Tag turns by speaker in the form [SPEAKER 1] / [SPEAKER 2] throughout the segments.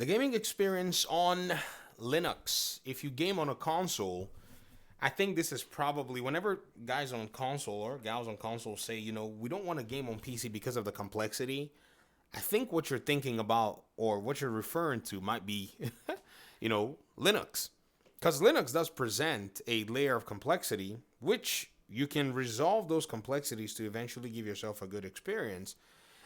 [SPEAKER 1] The gaming experience on Linux, if you game on a console, I think this is probably whenever guys on console or gals on console say, we don't want to game on PC because of the complexity. I think what you're thinking about or what you're referring to might be, Linux. Because Linux does present a layer of complexity, which you can resolve those complexities to eventually give yourself a good experience.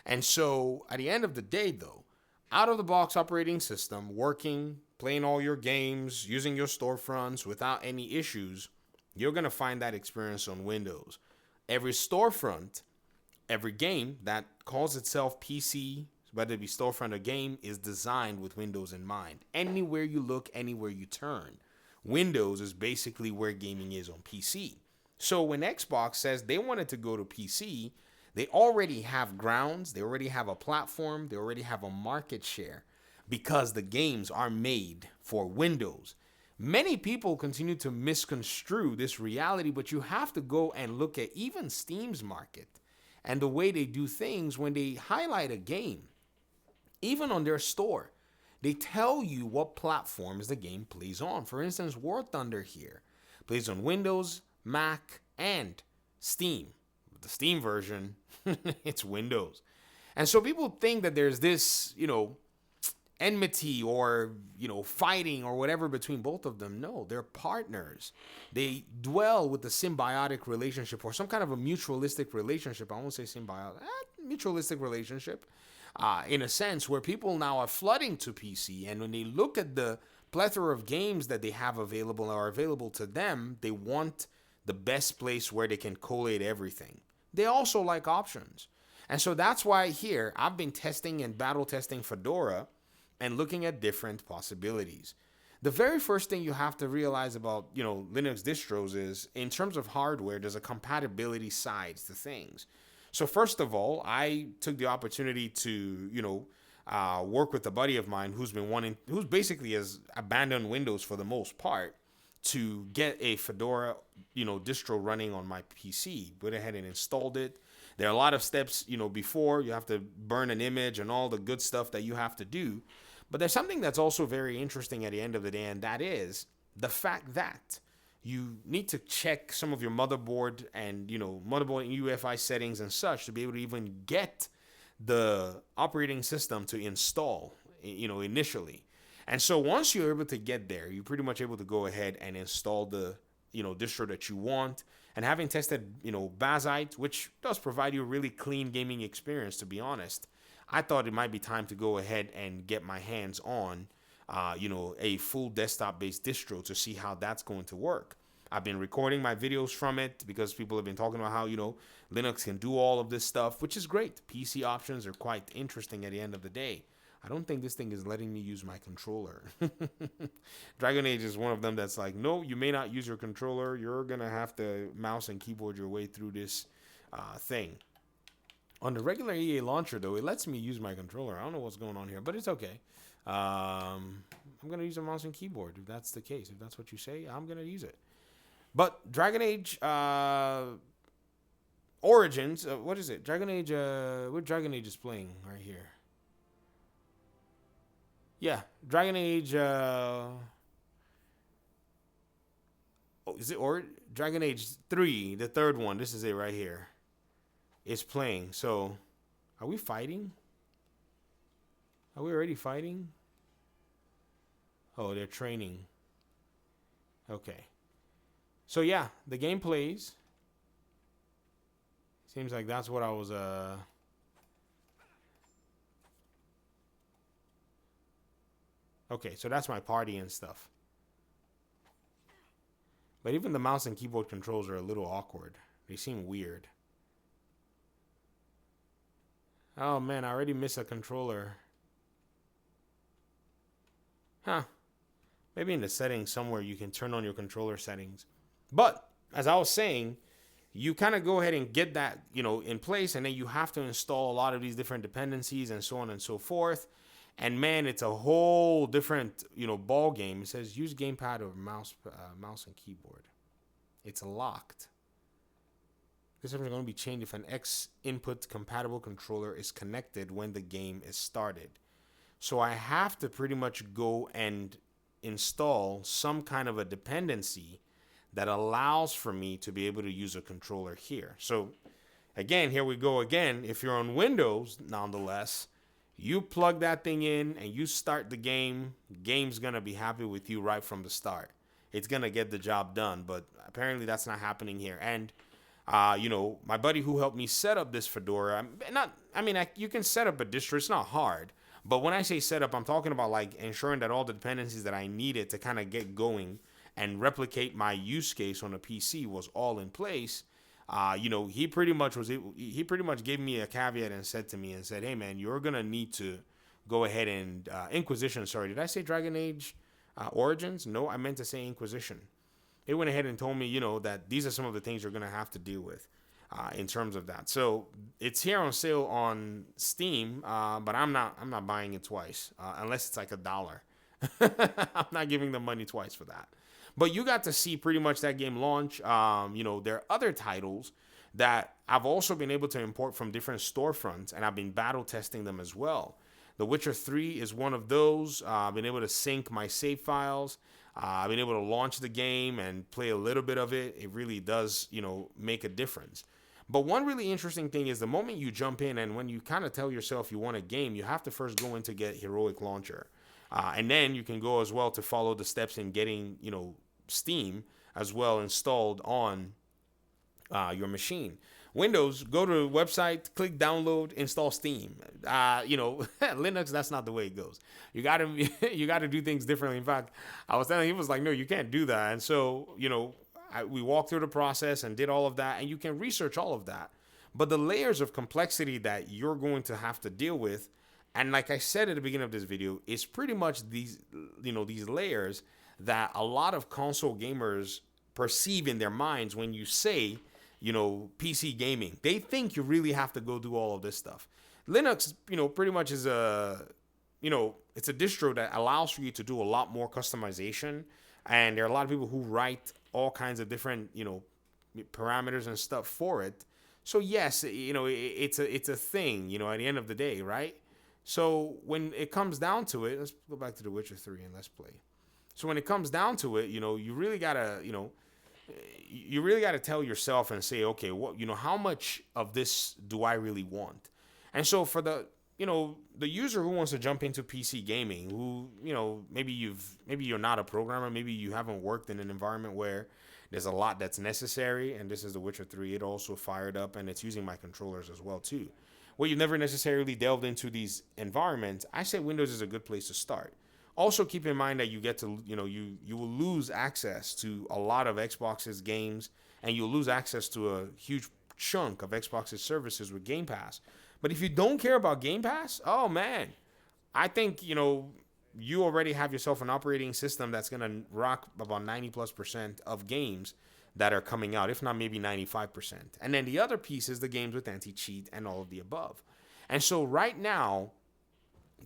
[SPEAKER 1] And so at the end of the day, though, out of the box operating system, working, playing all your games, using your storefronts without any issues, you're going to find that experience on Windows. Every storefront, every game that calls itself PC, whether it be storefront or game, is designed with Windows in mind. Anywhere you look, anywhere you turn, Windows is basically where gaming is on PC. So when Xbox says they wanted to go to PC, they already have grounds, they already have a platform, they already have a market share because the games are made for Windows. Many people continue to misconstrue this reality, but you have to go and look at even Steam's market and the way they do things when they highlight a game. Even on their store, they tell you what platforms the game plays on. For instance, War Thunder here plays on Windows, Mac, and Steam. The Steam version, it's Windows. And so people think that there's this, enmity or, fighting or whatever between both of them. No, they're partners. They dwell with a symbiotic relationship or some kind of a mutualistic relationship. I won't say symbiotic, mutualistic relationship. In a sense where people now are flooding to PC, and when they look at the plethora of games that they have available or are available to them, they want the best place where they can collate everything. They also like options. And so that's why here I've been testing and battle testing Fedora and looking at different possibilities. The very first thing you have to realize about, Linux distros is in terms of hardware, there's a compatibility side to things. So first of all, I took the opportunity to, work with a buddy of mine who's basically has abandoned Windows for the most part to get a Fedora, distro running on my PC. Went ahead and installed it. There are a lot of steps, before you have to burn an image and all the good stuff that you have to do. But there's something that's also very interesting at the end of the day, and that is the fact that you need to check some of your motherboard and, motherboard and UEFI settings and such to be able to even get the operating system to install, initially. And so once you're able to get there, you're pretty much able to go ahead and install the, distro that you want. And having tested, Bazite, which does provide you a really clean gaming experience, to be honest, I thought it might be time to go ahead and get my hands on, a full desktop-based distro to see how that's going to work. I've been recording my videos from it because people have been talking about how, Linux can do all of this stuff, which is great. PC options are quite interesting at the end of the day. I don't think this thing is letting me use my controller. Dragon Age is one of them that's like, no, you may not use your controller. You're going to have to mouse and keyboard your way through this thing. On the regular EA launcher, though, it lets me use my controller. I don't know what's going on here, but it's okay. I'm going to use a mouse and keyboard if that's the case. If that's what you say, I'm going to use it. But Dragon Age Origins, what is it? Dragon Age, what Dragon Age is playing right here? Yeah, Dragon Age, is it Dragon Age 3, the third one, this is it right here, is playing. So, are we fighting? Are we already fighting? Oh, they're training. Okay. So yeah, the game plays. Seems like that's what I was Okay, so that's my party and stuff. But even the mouse and keyboard controls are a little awkward. They seem weird. Oh man, I already missed a controller. Huh. Maybe in the settings somewhere you can turn on your controller settings. But as I was saying, you kind of go ahead and get that, in place, and then you have to install a lot of these different dependencies and so on and so forth. And man, it's a whole different, ball game. It says use gamepad or mouse and keyboard. It's locked. This is going to be changed if an X input compatible controller is connected when the game is started. So I have to pretty much go and install some kind of a dependency that allows for me to be able to use a controller here. So again, here we go again. If you're on Windows, nonetheless, you plug that thing in and you start the game, game's gonna be happy with you right from the start. It's gonna get the job done, but apparently that's not happening here. And my buddy who helped me set up this Fedora, you can set up a distro. It's not hard, but when I say setup, I'm talking about like ensuring that all the dependencies that I needed to kind of get going and replicate my use case on a PC was all in place. He pretty much gave me a caveat and said, "Hey man, you're gonna need to go ahead and Inquisition. Sorry, did I say Dragon Age Origins? No, I meant to say Inquisition. They went ahead and told me, that these are some of the things you're gonna have to deal with in terms of that. So it's here on sale on Steam, but I'm not buying it twice unless it's like $1. I'm not giving them money twice for that. But you got to see pretty much that game launch. There are other titles that I've also been able to import from different storefronts, and I've been battle testing them as well. The Witcher 3 is one of those. I've been able to sync my save files. I've been able to launch the game and play a little bit of it. It really does, make a difference. But one really interesting thing is the moment you jump in and when you kind of tell yourself you want a game, you have to first go in to get Heroic Launcher. And then you can go as well to follow the steps in getting, Steam as well installed on your machine. Windows, go to the website, click download, install Steam. Linux, that's not the way it goes. You gotta do things differently. In fact, I was telling him, he was like, no, you can't do that. And so, we walked through the process and did all of that, and you can research all of that. But the layers of complexity that you're going to have to deal with, and like I said at the beginning of this video, is pretty much these layers that a lot of console gamers perceive in their minds when you say, PC gaming. They think you really have to go do all of this stuff. Linux, pretty much is it's a distro that allows for you to do a lot more customization. And there are a lot of people who write all kinds of different, parameters and stuff for it. So yes, it's a thing, at the end of the day, right? So when it comes down to it, let's go back to The Witcher 3 and let's play. So when it comes down to it, you really gotta tell yourself and say, okay, how much of this do I really want? And so for the user who wants to jump into PC gaming, who, maybe you're not a programmer, maybe you haven't worked in an environment where there's a lot that's necessary, and this is The Witcher 3, it also fired up, and it's using my controllers as well too. Where you've never necessarily delved into these environments, I say Windows is a good place to start. Also, keep in mind that you get to, you will lose access to a lot of Xbox's games, and you'll lose access to a huge chunk of Xbox's services with Game Pass. But if you don't care about Game Pass, oh man, I think, you already have yourself an operating system that's going to rock about 90+% of games that are coming out, if not maybe 95%. And then the other piece is the games with anti-cheat and all of the above. And so right now,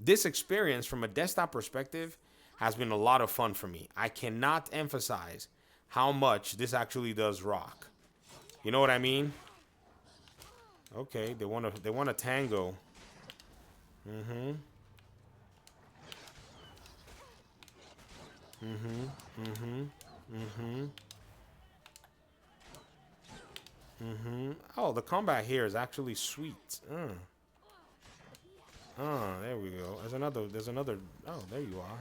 [SPEAKER 1] this experience from a desktop perspective has been a lot of fun for me. I cannot emphasize how much this actually does rock. You know what I mean? Okay, they want a tango. Mm-hmm. Mm-hmm. Mm-hmm. Mm-hmm. Mm-hmm. Oh, the combat here is actually sweet. There we go. There's another. Oh, there you are.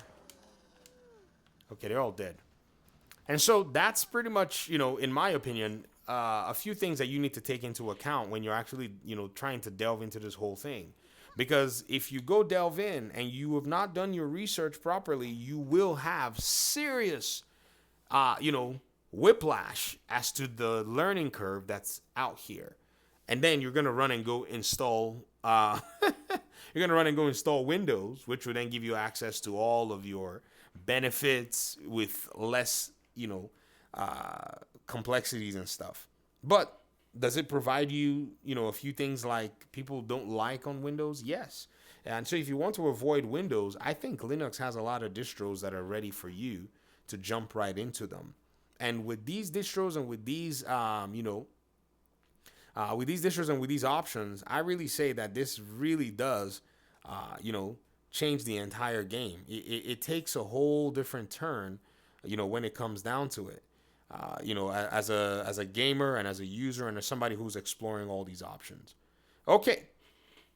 [SPEAKER 1] Okay, they're all dead. And so that's pretty much, in my opinion, a few things that you need to take into account when you're actually, trying to delve into this whole thing. Because if you go delve in and you have not done your research properly, you will have serious, whiplash as to the learning curve that's out here. And then you're going to run and go install Windows, which will then give you access to all of your benefits with less, complexities and stuff. But does it provide you, a few things like people don't like on Windows? Yes. And so if you want to avoid Windows, I think Linux has a lot of distros that are ready for you to jump right into them. And with these distros and with these, with these options, I really say that this really does, change the entire game. It takes a whole different turn, when it comes down to it. As a gamer and as a user and as somebody who's exploring all these options. Okay,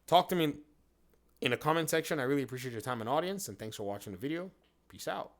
[SPEAKER 1] talk to me in the comment section. I really appreciate your time and audience, and thanks for watching the video. Peace out.